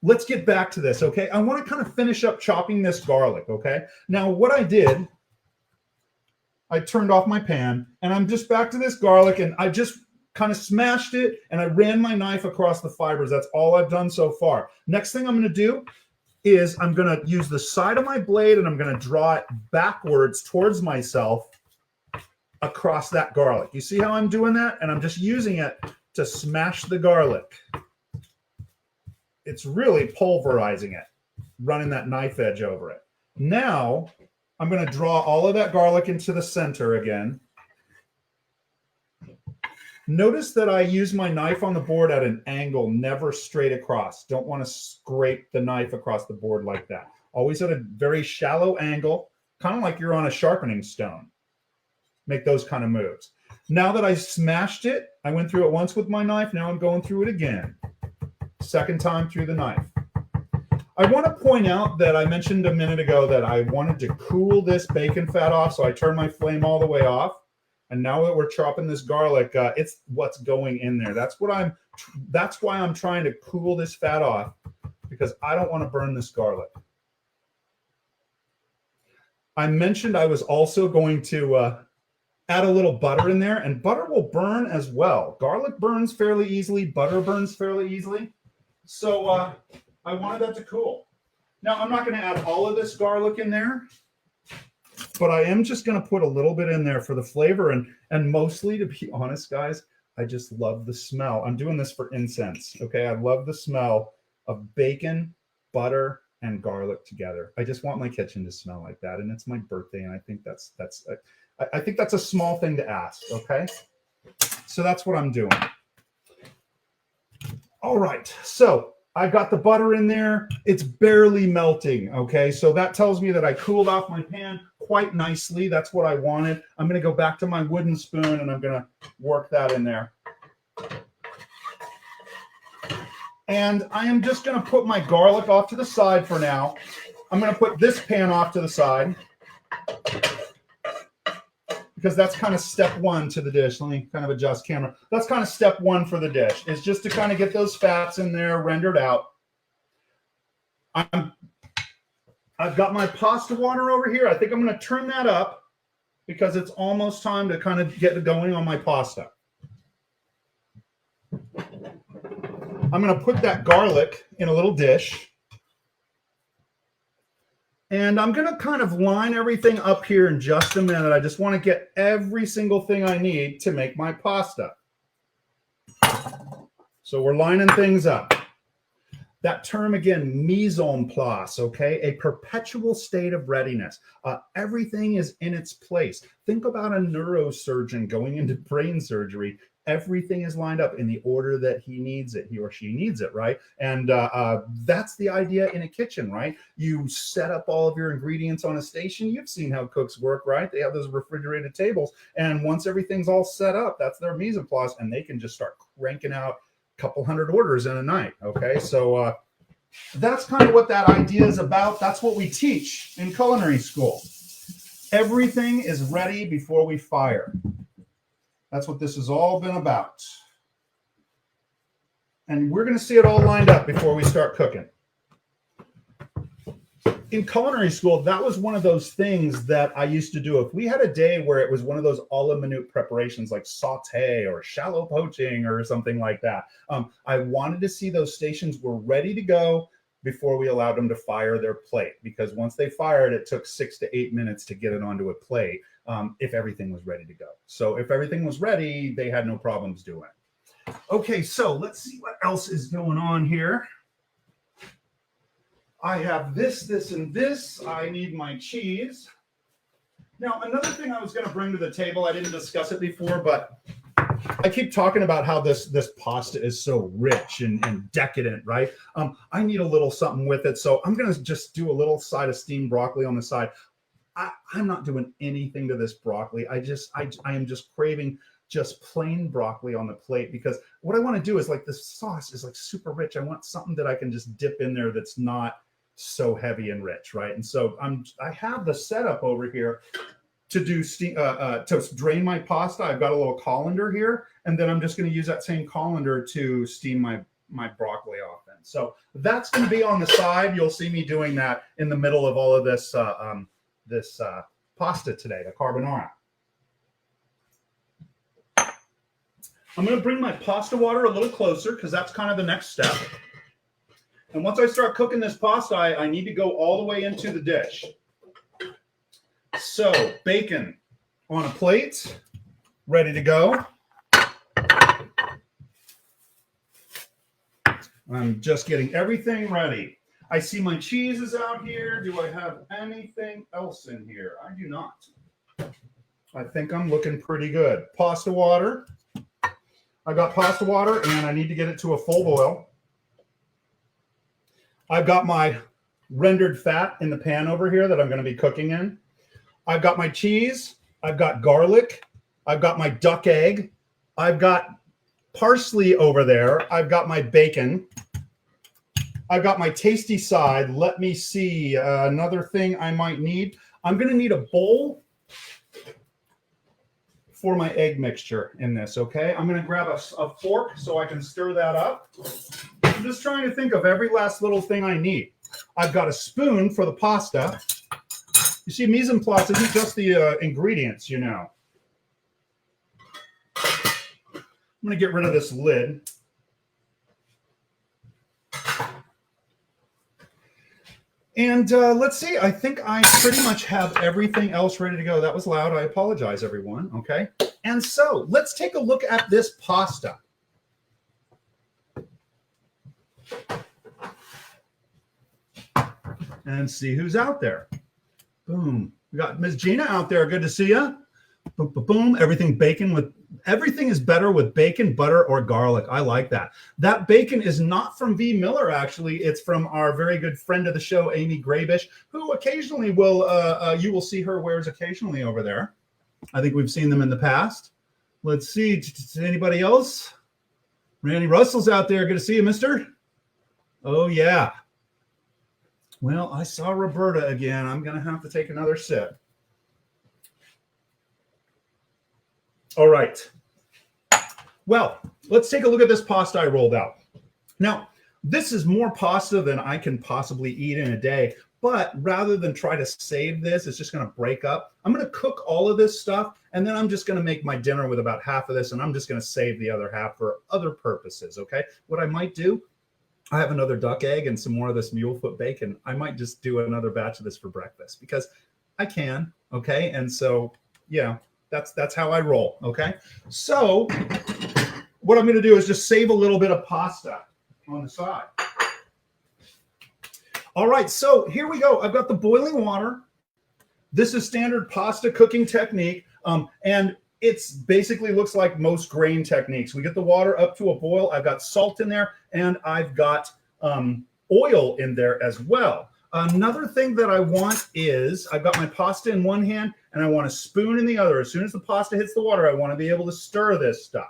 let's get back to this, okay? I want to kind of finish up chopping this garlic, okay? Now, what I did, I turned off my pan, and I'm just back to this garlic, and I just kind of smashed it, and I ran my knife across the fibers. That's all I've done so far. Next thing I'm going to do is I'm going to use the side of my blade, and I'm going to draw it backwards towards myself across that garlic. You see how I'm doing that? And I'm just using it to smash the garlic. It's really pulverizing it, running that knife edge over it. Now, I'm going to draw all of that garlic into the center again. Notice that I use my knife on the board at an angle, never straight across. Don't want to scrape the knife across the board like that. Always at a very shallow angle, kind of like you're on a sharpening stone. Make those kind of moves. Now that I smashed it, I went through it once with my knife. Now I'm going through it again. Second time through the knife. I want to point out that I mentioned a minute ago that I wanted to cool this bacon fat off, so I turned my flame all the way off. And now that we're chopping this garlic, it's what's going in there. That's why I'm trying to cool this fat off, because I don't want to burn this garlic. I mentioned I was also going to add a little butter in there, and butter will burn as well. Garlic burns fairly easily. Butter burns fairly easily. So I wanted that to cool. Now, I'm not going to add all of this garlic in there, but I am just going to put a little bit in there for the flavor. And mostly, to be honest, guys, I just love the smell. I'm doing this for incense, okay? I love the smell of bacon, butter, and garlic together. I just want my kitchen to smell like that, and it's my birthday, and I think that's a small thing to ask, okay? So that's what I'm doing. All right, so I got the butter in there. It's barely melting, okay? So that tells me that I cooled off my pan quite nicely. That's what I wanted. I'm going to go back to my wooden spoon, and I'm going to work that in there. And I am just going to put my garlic off to the side for now. I'm going to put this pan off to the side, because that's kind of step one to the dish. Let me kind of adjust camera. That's kind of step one for the dish, is just to kind of get those fats in there rendered out. I've got my pasta water over here. I think I'm going to turn that up because it's almost time to kind of get going on my pasta. I'm going to put that garlic in a little dish. And I'm going to kind of line everything up here in just a minute. I just want to get every single thing I need to make my pasta. So we're lining things up. That term again, mise en place, okay? A perpetual state of readiness. Everything is in its place. Think about a neurosurgeon going into brain surgery. Everything is lined up in the order that he needs it, he or she needs it, right? And that's the idea in a kitchen, right? You set up all of your ingredients on a station. You've seen how cooks work, right? They have those refrigerated tables. And once everything's all set up, that's their mise en place, and they can just start cranking out a couple hundred orders in a night, okay? So that's kind of what that idea is about. That's what we teach in culinary school. Everything is ready before we fire. That's what this has all been about. And we're going to see it all lined up before we start cooking. In culinary school, that was one of those things that I used to do. If we had a day where it was one of those a la minute preparations like saute or shallow poaching or something like that, I wanted to see those stations were ready to go before we allowed them to fire their plate. Because once they fired, it took 6 to 8 minutes to get it onto a plate. If everything was ready to go. So if everything was ready, they had no problems doing it. Okay, so let's see what else is going on here. I have this, this, and this. I need my cheese. Now, another thing I was going to bring to the table, I didn't discuss it before, but I keep talking about how this pasta is so rich and decadent, right? I need a little something with it, so I'm going to just do a little side of steamed broccoli on the side. I'm not doing anything to this broccoli. I am just craving just plain broccoli on the plate, because what I want to do is, like, this sauce is like super rich. I want something that I can just dip in there that's not so heavy and rich, right? And so I have the setup over here to do to drain my pasta. I've got a little colander here, and then I'm just going to use that same colander to steam my broccoli off in. So that's going to be on the side. You'll see me doing that in the middle of all of this pasta today, the carbonara. I'm going to bring my pasta water a little closer because that's kind of the next step. And once I start cooking this pasta, I need to go all the way into the dish. So bacon on a plate, ready to go. I'm just getting everything ready. I see my cheese is out here. Do I have anything else in here? I do not. I think I'm looking pretty good. Pasta water. I got pasta water and I need to get it to a full boil. I've got my rendered fat in the pan over here that I'm going to be cooking in. I've got my cheese. I've got garlic. I've got my duck egg. I've got parsley over there. I've got my bacon. I've got my tasty side. Let me see another thing I might need. I'm going to need a bowl for my egg mixture in this, okay? I'm going to grab a fork so I can stir that up. I'm just trying to think of every last little thing I need. I've got a spoon for the pasta. You see, mise en place isn't just the ingredients, you know. I'm going to get rid of this lid. And let's see, I think I pretty much have everything else ready to go. That was loud. I apologize, everyone. Okay. And so let's take a look at this pasta. And see who's out there. Boom. We got Ms. Gina out there. Good to see you. Boom, boom, boom. Everything is better with bacon, butter, or garlic. I like that. That bacon is not from V. Miller, actually. It's from our very good friend of the show, Amy Grabish, who occasionally you will see her wares occasionally over there. I think we've seen them in the past. Let's see. Anybody else? Randy Russell's out there. Good to see you, mister. Oh, yeah. Well, I saw Roberta again. I'm going to have to take another sip. All right. Well, let's take a look at this pasta I rolled out. Now, this is more pasta than I can possibly eat in a day, but rather than try to save this, it's just going to break up. I'm going to cook all of this stuff, and then I'm just going to make my dinner with about half of this, and I'm just going to save the other half for other purposes, okay? What I might do, I have another duck egg and some more of this Mule-Foot bacon. I might just do another batch of this for breakfast because I can, okay? And so, yeah. That's how I roll, okay? So what I'm going to do is just save a little bit of pasta on the side. All right, so here we go. I've got the boiling water. This is standard pasta cooking technique, and it's basically looks like most grain techniques. We get the water up to a boil. I've got salt in there, and I've got oil in there as well. Another thing that I want is I've got my pasta in one hand and I want a spoon in the other. As soon as the pasta hits the water, I want to be able to stir this stuff.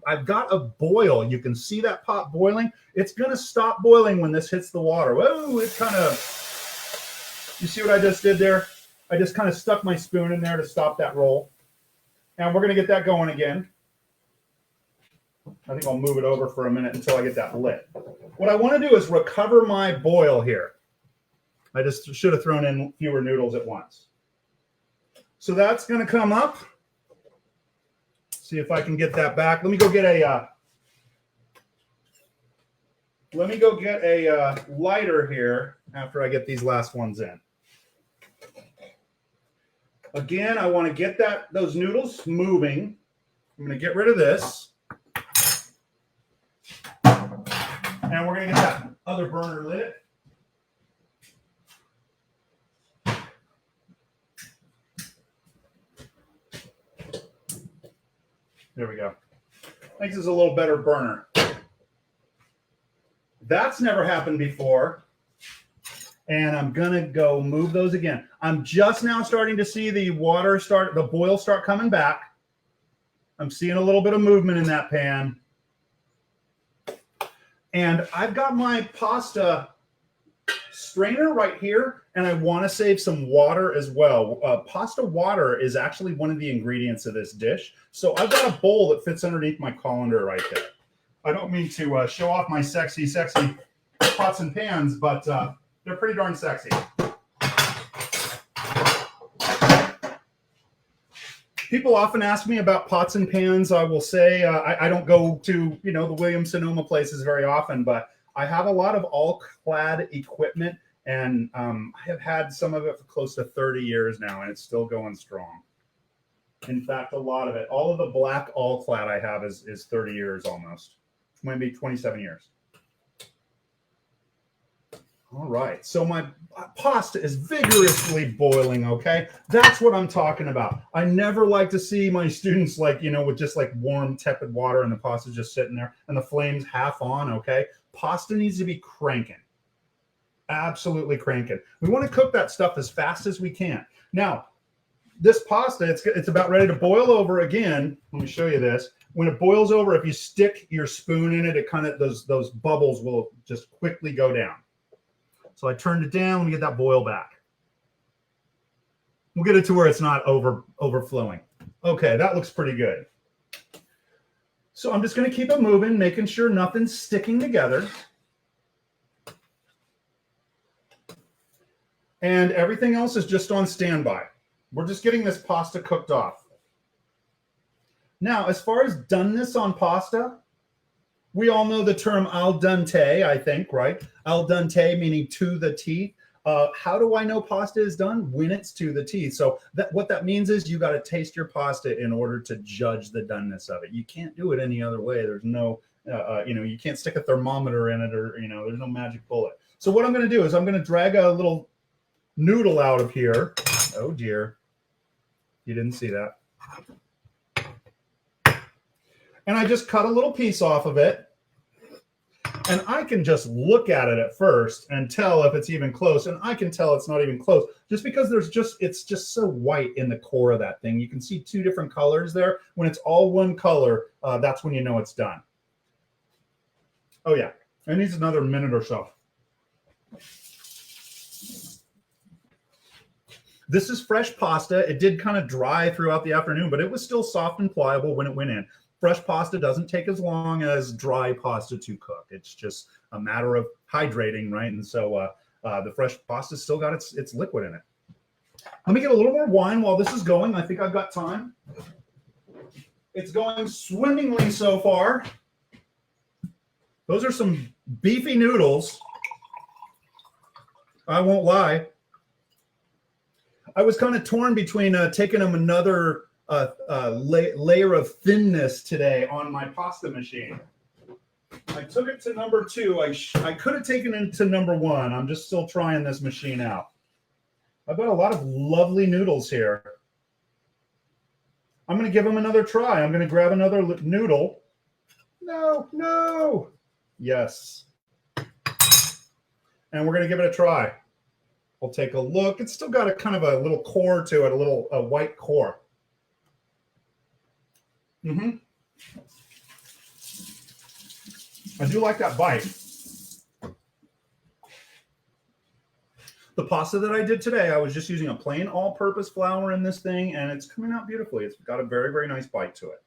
I've got a boil. You can see that pot boiling. It's going to stop boiling when this hits the water. Whoa, it kind of, you see what I just did there? I just kind of stuck my spoon in there to stop that roll. And we're going to get that going again. I think I'll move it over for a minute until I get that lit. What I want to do is recover my boil here. I just should have thrown in fewer noodles at once. So that's going to come up. See if I can get that back. Let me go get a lighter here after I get these last ones in. Again, I want to get those noodles moving. I'm going to get rid of this. And we're going to get that other burner lit. There we go. I think this is a little better burner. That's never happened before. And I'm going to go move those again. I'm just now starting to see the boil start coming back. I'm seeing a little bit of movement in that pan. And I've got my pasta strainer right here, and I want to save some water as well. Pasta water is actually one of the ingredients of this dish. So I've got a bowl that fits underneath my colander right there. I don't mean to show off my sexy pots and pans, but they're pretty darn sexy. People often ask me about pots and pans. I will say I don't go to the Williams-Sonoma places very often, but I have a lot of all-clad equipment, and I have had some of it for close to 30 years now, and it's still going strong. In fact, a lot of it, all of the black all-clad I have is 30 years almost, maybe 27 years. All right, so my pasta is vigorously boiling, okay? That's what I'm talking about. I never like to see my students with just warm, tepid water and the pasta's just sitting there and the flame's half on, okay? Pasta needs to be cranking, absolutely cranking. We want to cook that stuff as fast as we can. Now, this pasta, it's about ready to boil over again. Let me show you this. When it boils over, if you stick your spoon in it, it kind of, those bubbles will just quickly go down. So I turned it down. Let me get that boil back. We'll get it to where it's not overflowing. Okay, that looks pretty good. So I'm just going to keep it moving, making sure nothing's sticking together. And everything else is just on standby. We're just getting this pasta cooked off. Now, as far as doneness on pasta, we all know the term al dente, I think, right? Al dente meaning to the teeth. How do I know pasta is done? When it's to the teeth. So what that means is you got to taste your pasta in order to judge the doneness of it. You can't do it any other way. There's no, you can't stick a thermometer in it, or, there's no magic bullet. So what I'm going to do is I'm going to drag a little noodle out of here. Oh dear. You didn't see that. And I just cut a little piece off of it. And I can just look at it at first and tell if it's even close. And I can tell it's not even close just because it's just so white in the core of that thing. You can see two different colors there. When it's all one color, that's when you know it's done. Oh yeah, it needs another minute or so. This is fresh pasta. It did kind of dry throughout the afternoon, but it was still soft and pliable when it went in. Fresh pasta doesn't take as long as dry pasta to cook. It's just a matter of hydrating, right? And so the fresh pasta still got its liquid in it. Let me get a little more wine while this is going. I think I've got time. It's going swimmingly so far. Those are some beefy noodles. I won't lie. I was kind of torn between taking them another layer of thinness today on my pasta machine. I took it to number 2. I could have taken it to number 1. I'm just still trying this machine out. I've got a lot of lovely noodles here. I'm going to give them another try. I'm going to grab another noodle. No. Yes. And we're going to give it a try. We'll take a look. It's still got a kind of a little core to it, a white core. I do like that bite. The pasta that I did today, I was just using a plain all-purpose flour in this thing, and it's coming out beautifully. It's got a very, very nice bite to it.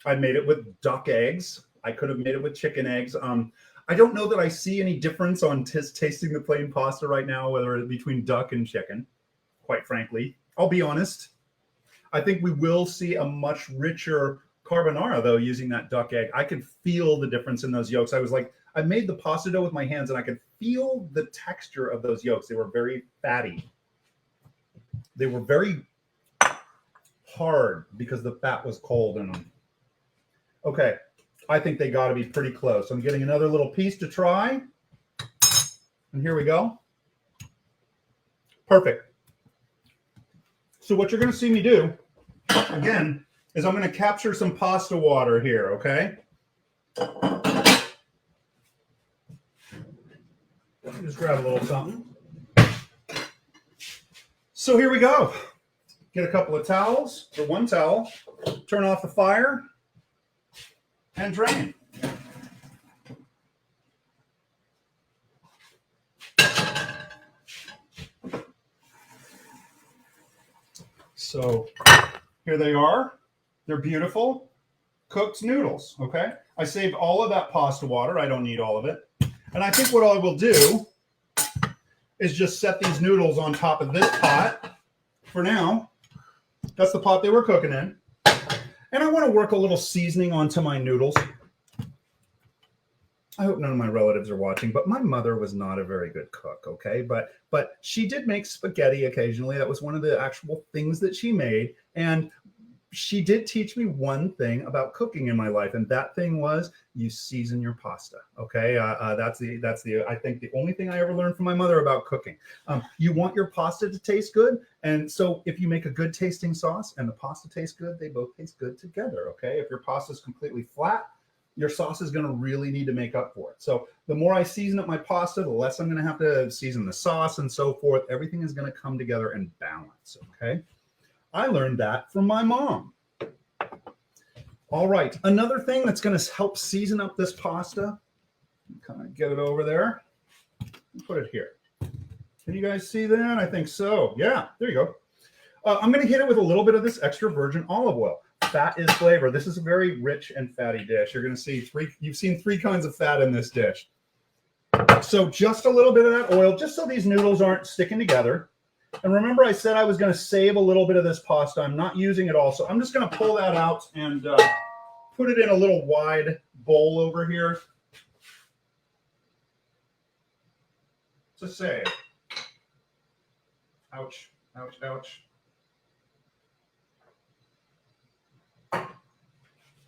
I made it with duck eggs. I could have made it with chicken eggs. I don't know that I see any difference on tasting the plain pasta right now, whether it's between duck and chicken, quite frankly. I'll be honest. I think we will see a much richer carbonara, though, using that duck egg. I could feel the difference in those yolks. I made the pasta dough with my hands, and I could feel the texture of those yolks. They were very fatty. They were very hard because the fat was cold in them. Okay, I think they got to be pretty close. I'm getting another little piece to try. And here we go. Perfect. So what you're going to see me do, again, is I'm going to capture some pasta water here, okay? Just grab a little something. So here we go. Get a couple of towels, or one towel, turn off the fire, and drain. So here they are. They're beautiful cooked noodles, okay? I saved all of that pasta water. I don't need all of it. And I think what I will do is just set these noodles on top of this pot for now. That's the pot they were cooking in. And I want to work a little seasoning onto my noodles. I hope none of my relatives are watching, but my mother was not a very good cook, okay? But she did make spaghetti occasionally. That was one of the actual things that she made. And she did teach me one thing about cooking in my life, and that thing was you season your pasta, okay? That's the I think the only thing I ever learned from my mother about cooking. You want your pasta to taste good, and so if you make a good tasting sauce and the pasta tastes good, they both taste good together, okay? If your pasta is completely flat, your sauce is going to really need to make up for it. So the more I season up my pasta, the less I'm going to have to season the sauce and so forth. Everything is going to come together and balance, okay? I learned that from my mom. All right, another thing that's going to help season up this pasta, kind of get it over there, put it here. Can you guys see that? I think so. Yeah, there you go. I'm going to hit it with a little bit of this extra virgin olive oil. Fat is flavor. This is a very rich and fatty dish. You're going to see you've seen three kinds of fat in this dish. So just a little bit of that oil, just so these noodles aren't sticking together. And remember I said I was going to save a little bit of this pasta. I'm not using it all. So I'm just going to pull that out and put it in a little wide bowl over here. To save. Ouch, ouch, ouch.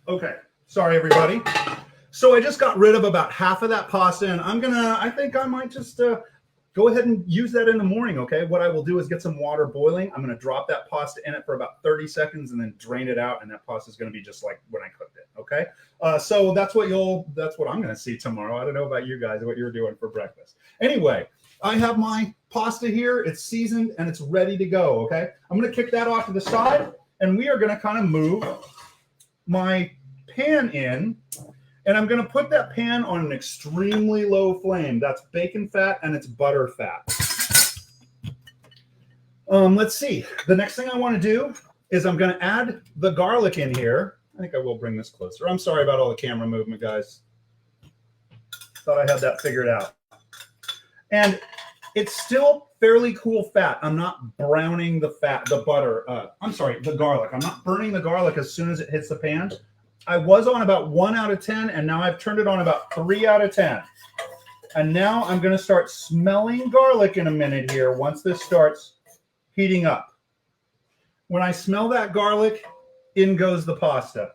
Okay, sorry everybody. So I just got rid of about half of that pasta, and I think I might just go ahead and use that in the morning, okay? What I will do is get some water boiling. I'm gonna drop that pasta in it for about 30 seconds and then drain it out, and that pasta is gonna be just like when I cooked it, okay? So that's what I'm gonna see tomorrow. I don't know about you guys, what you're doing for breakfast. Anyway, I have my pasta here, it's seasoned and it's ready to go, okay? I'm gonna kick that off to the side, and we are gonna kind of move my pan in, and I'm going to put that pan on an extremely low flame. That's bacon fat and it's butter fat. Let's see. The next thing I want to do is I'm going to add the garlic in here. I think I will bring this closer. I'm sorry about all the camera movement, guys. Thought I had that figured out. And it's still fairly cool fat. I'm not browning the fat, the butter. The garlic. I'm not burning the garlic as soon as it hits the pan. I was on about 1 out of 10, and now I've turned it on about 3 out of 10. And now I'm going to start smelling garlic in a minute here once this starts heating up. When I smell that garlic, in goes the pasta.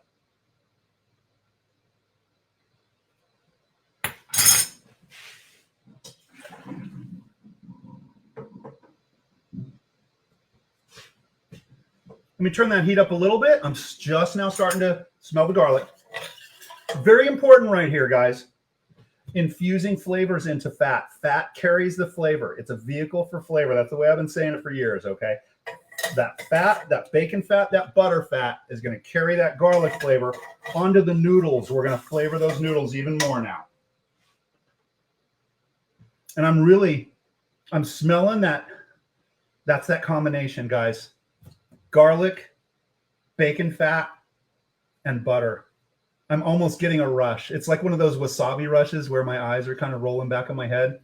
Let me turn that heat up a little bit. I'm just now starting to smell the garlic. Very important right here, guys. Infusing flavors into fat. Fat carries the flavor. It's a vehicle for flavor. That's the way I've been saying it for years, okay? That fat, that bacon fat, that butter fat is going to carry that garlic flavor onto the noodles. We're going to flavor those noodles even more now. And I'm smelling that. That's that combination, guys. Garlic, bacon fat, and butter. I'm almost getting a rush. It's like one of those wasabi rushes where my eyes are kind of rolling back on my head.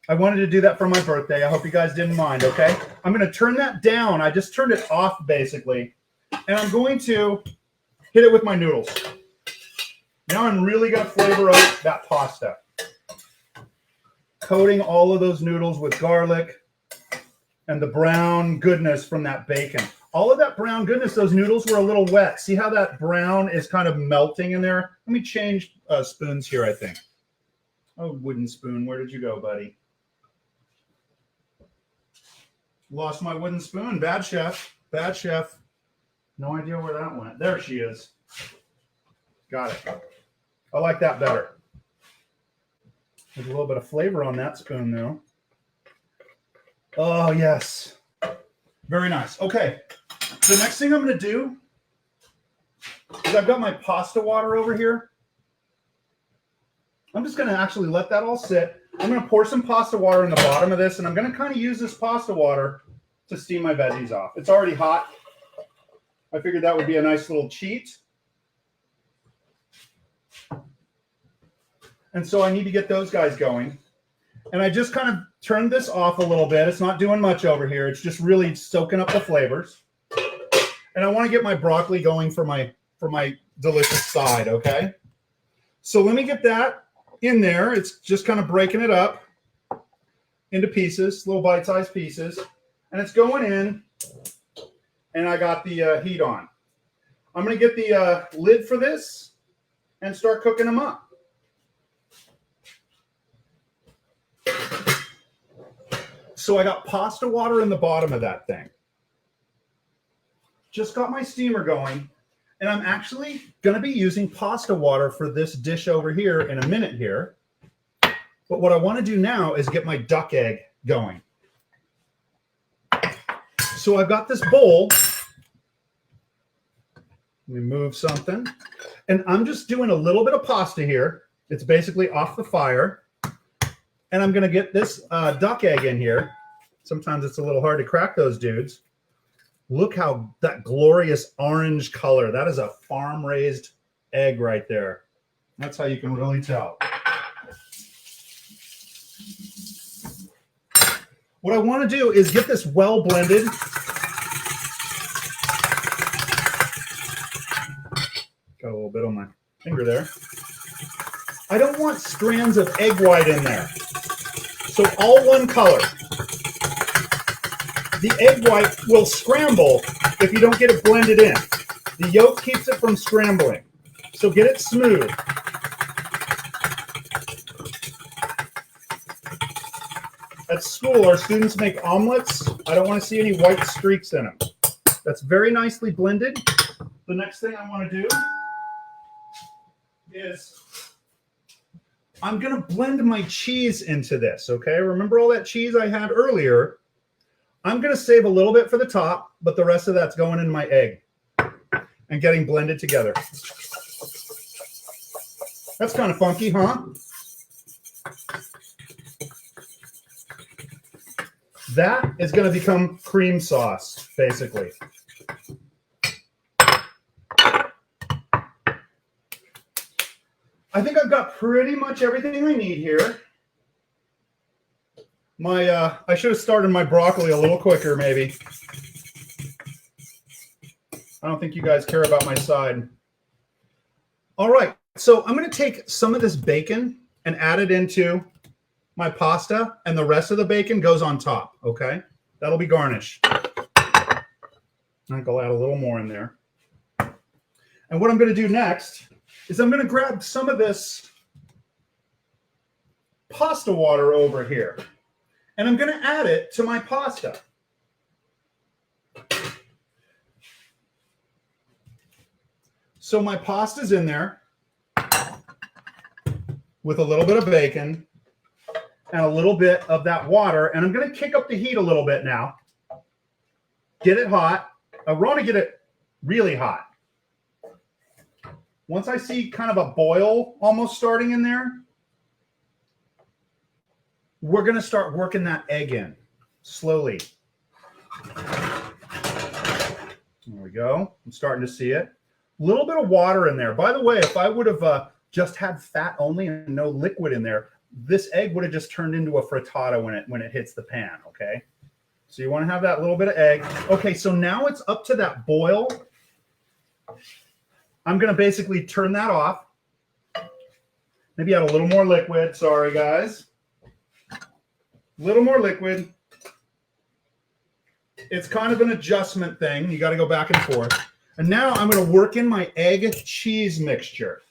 I wanted to do that for my birthday. I hope you guys didn't mind, okay? I'm going to turn that down. I just turned it off, basically. And I'm going to hit it with my noodles. Now I'm really going to flavor up that pasta. Coating all of those noodles with garlic and the brown goodness from that bacon. All of that brown goodness, those noodles were a little wet. See how that brown is kind of melting in there? Let me change spoons here, I think. Oh, wooden spoon, where did you go, buddy? Lost my wooden spoon. Bad chef. Bad chef. No idea where that went. There she is. Got it. I like that better. There's a little bit of flavor on that spoon, though. Oh, yes. Very nice. Okay. The next thing I'm going to do is I've got my pasta water over here. I'm just going to actually let that all sit. I'm going to pour some pasta water in the bottom of this, and I'm going to kind of use this pasta water to steam my veggies off. It's already hot. I figured that would be a nice little cheat. And so I need to get those guys going. And I just kind of turned this off a little bit. It's not doing much over here. It's just really soaking up the flavors. And I want to get my broccoli going for my delicious side, okay? So let me get that in there. It's just kind of breaking it up into pieces, little bite-sized pieces. And it's going in, and I got the heat on. I'm going to get the lid for this and start cooking them up. So I got pasta water in the bottom of that thing. Just got my steamer going, and I'm actually going to be using pasta water for this dish over here in a minute here. But what I want to do now is get my duck egg going. So I've got this bowl. Let me move something. And I'm just doing a little bit of pasta here. It's basically off the fire. And I'm going to get this duck egg in here. Sometimes it's a little hard to crack those dudes. Look how that glorious orange color. That is a farm-raised egg right there. That's how you can really tell. What I want to do is get this well blended. Got a little bit on my finger there. I don't want strands of egg white in there. So all one color. The egg white will scramble if you don't get it blended in. The yolk keeps it from scrambling. So get it smooth. At school, our students make omelets. I don't want to see any white streaks in them. That's very nicely blended. The next thing I want to do is I'm going to blend my cheese into this, okay? Remember all that cheese I had earlier? I'm going to save a little bit for the top, but the rest of that's going in my egg and getting blended together. That's kind of funky, huh? That is going to become cream sauce, basically. I think I've got pretty much everything I need here. I should have started my broccoli a little quicker, maybe. I don't think you guys care about my side. All right, so I'm going to take some of this bacon and add it into my pasta, and the rest of the bacon goes on top, okay? That'll be garnish. I think I'll add a little more in there. And what I'm going to do next is I'm going to grab some of this pasta water over here, and I'm going to add it to my pasta. So my pasta's in there with a little bit of bacon and a little bit of that water, and I'm going to kick up the heat a little bit now. Get it hot. I want to get it really hot. Once I see kind of a boil almost starting in there, we're going to start working that egg in slowly. There we go. I'm starting to see it. A little bit of water in there. By the way, if I would have just had fat only and no liquid in there, this egg would have just turned into a frittata when it hits the pan, okay? So you want to have that little bit of egg. Okay, so now it's up to that boil. I'm going to basically turn that off. Maybe add a little more liquid. Sorry, guys. A little more liquid. It's kind of an adjustment thing. You got to go back and forth. And now I'm going to work in my egg cheese mixture.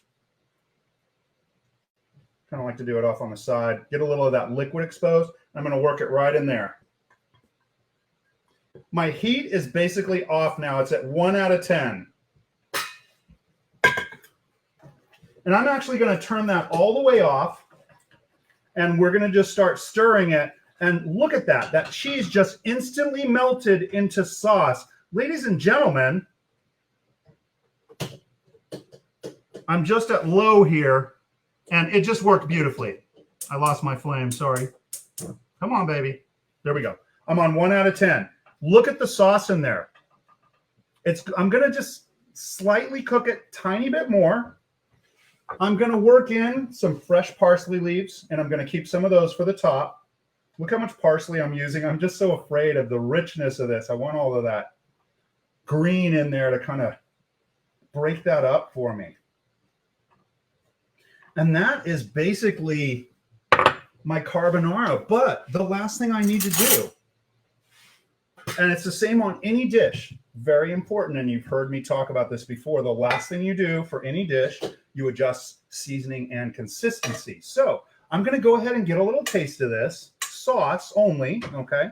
Kind of like to do it off on the side. Get a little of that liquid exposed. I'm going to work it right in there. My heat is basically off now. It's at 1 out of 10. And I'm actually going to turn that all the way off. And we're going to just start stirring it. And look at that. That cheese just instantly melted into sauce. Ladies and gentlemen, I'm just at low here. And it just worked beautifully. I lost my flame. Sorry. Come on, baby. There we go. I'm on 1 out of 10. Look at the sauce in there. I'm going to just slightly cook it tiny bit more. I'm going to work in some fresh parsley leaves, and I'm going to keep some of those for the top. Look how much parsley I'm using. I'm just so afraid of the richness of this. I want all of that green in there to kind of break that up for me. And that is basically my carbonara. But the last thing I need to do, and it's the same on any dish, very important, and you've heard me talk about this before, the last thing you do for any dish, you adjust seasoning and consistency. So I'm going to go ahead and get a little taste of this. Sauce only, okay?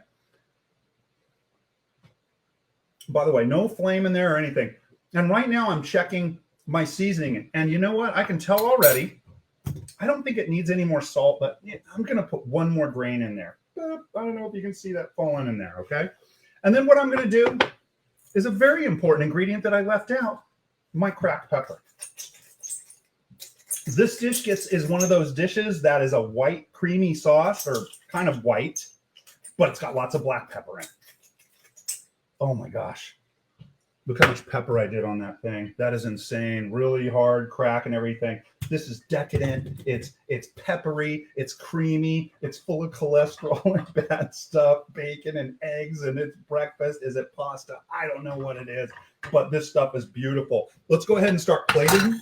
By the way, no flame in there or anything. And right now I'm checking my seasoning. And you know what? I can tell already. I don't think it needs any more salt, but I'm going to put one more grain in there. I don't know if you can see that falling in there, okay? And then what I'm going to do is a very important ingredient that I left out, my cracked pepper. This dish is one of those dishes that is a white creamy sauce, or kind of white, but it's got lots of black pepper in it. Oh my gosh. Look how much pepper I did on that thing. That is insane. Really hard crack and everything. This is decadent. It's peppery. It's creamy. It's full of cholesterol and bad stuff, bacon and eggs, and it's breakfast. Is it pasta? I don't know what it is, but this stuff is beautiful. Let's go ahead and start plating.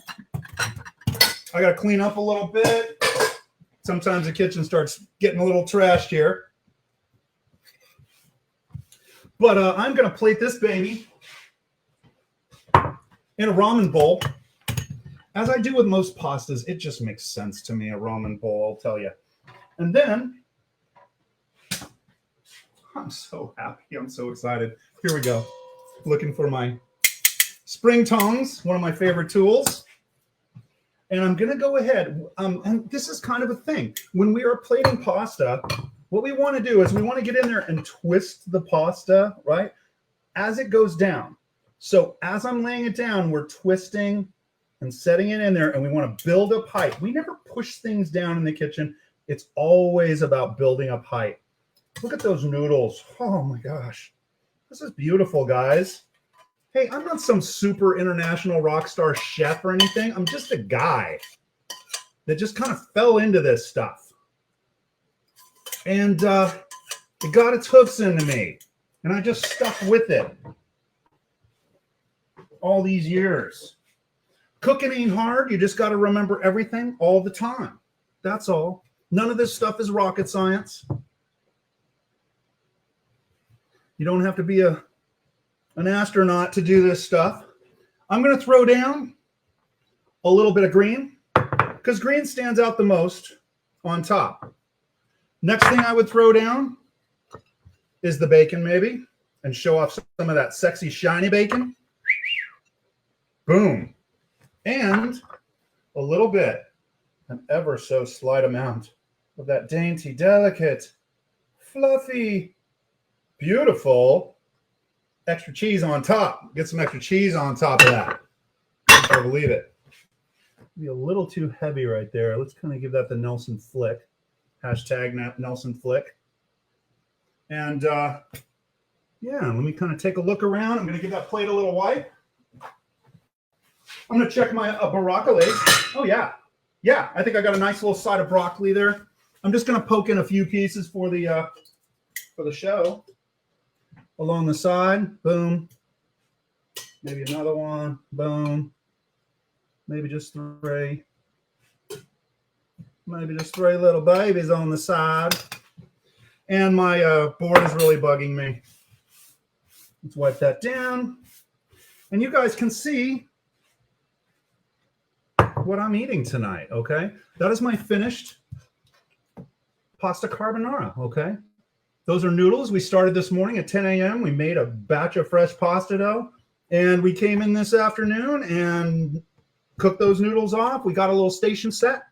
I got to clean up a little bit. Sometimes the kitchen starts getting a little trashed here. But I'm going to plate this baby in a ramen bowl. As I do with most pastas, it just makes sense to me, a ramen bowl, I'll tell you. And then, I'm so happy. I'm so excited. Here we go. Looking for my spring tongs, one of my favorite tools. And I'm going to go ahead, and this is kind of a thing. When we are plating pasta, what we want to do is we want to get in there and twist the pasta, right, as it goes down. So as I'm laying it down, we're twisting and setting it in there, and we want to build up height. We never push things down in the kitchen. It's always about building up height. Look at those noodles. Oh, my gosh. This is beautiful, guys. Hey, I'm not some super international rock star chef or anything. I'm just a guy that just kind of fell into this stuff. And it got its hooks into me. And I just stuck with it all these years. Cooking ain't hard. You just got to remember everything all the time. That's all. None of this stuff is rocket science. You don't have to be an astronaut to do this stuff. I'm going to throw down a little bit of green because green stands out the most on top. Next thing I would throw down is the bacon, maybe, and show off some of that sexy, shiny bacon. Boom. And a little bit, an ever so slight amount of that dainty, delicate, fluffy, beautiful extra cheese on top. Get some extra cheese on top of that. I believe it. Be a little too heavy right there. Let's kind of give that the Nelson flick. Hashtag Nelson flick. And yeah, let me kind of take a look around. I'm going to give that plate a little wipe. I'm going to check my broccoli. Oh, yeah. Yeah, I think I got a nice little side of broccoli there. I'm just going to poke in a few pieces for the show. Along the side, boom. Maybe another one, boom. Maybe just three. Maybe just three little babies on the side. And my board is really bugging me. Let's wipe that down. And you guys can see what I'm eating tonight, okay? That is my finished pasta carbonara, okay? Those are noodles. We started this morning at 10 a.m. We made a batch of fresh pasta dough, and we came in this afternoon and cooked those noodles off. We got a little station set,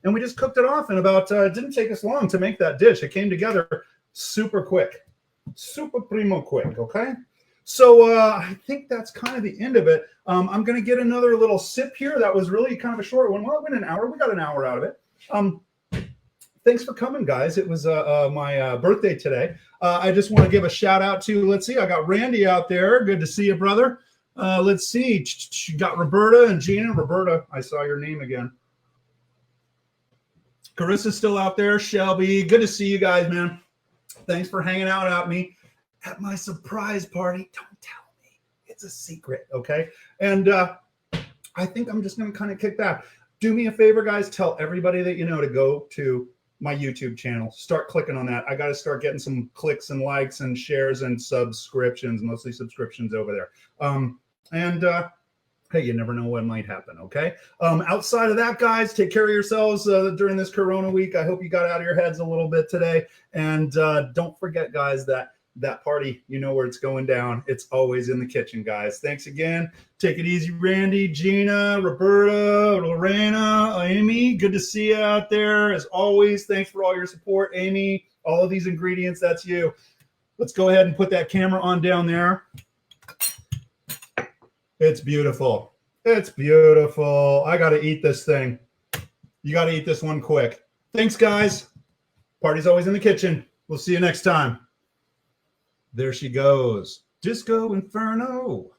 and we just cooked it off in about, it didn't take us long to make that dish. It came together super quick, super primo quick, okay? So I think that's kind of the end of it. I'm going to get another little sip here. That was really kind of a short one. Well, it went an hour. We got an hour out of it. Thanks for coming, guys. It was my birthday today. I just want to give a shout out to, let's see, I got Randy out there. Good to see you, brother. Let's see. Got Roberta and Gina. Roberta, I saw your name again. Carissa's still out there. Shelby, good to see you guys, man. Thanks for hanging out at me at my surprise party. Don't tell me. It's a secret, okay? And I think I'm just going to kind of kick back. Do me a favor, guys. Tell everybody that you know to go to my YouTube channel. Start clicking on that. I got to start getting some clicks and likes and shares and subscriptions, mostly subscriptions over there. Hey, you never know what might happen, okay? Outside of that, guys, take care of yourselves during this Corona week. I hope you got out of your heads a little bit today. And don't forget, guys, that party, you know where it's going down. It's always in the kitchen, guys. Thanks again. Take it easy, Randy, Gina, Roberta, Lorena, Amy. Good to see you out there. As always, thanks for all your support, Amy. All of these ingredients, that's you. Let's go ahead and put that camera on down there. It's beautiful. It's beautiful. I got to eat this thing. You got to eat this one quick. Thanks, guys. Party's always in the kitchen. We'll see you next time. There she goes. Disco Inferno.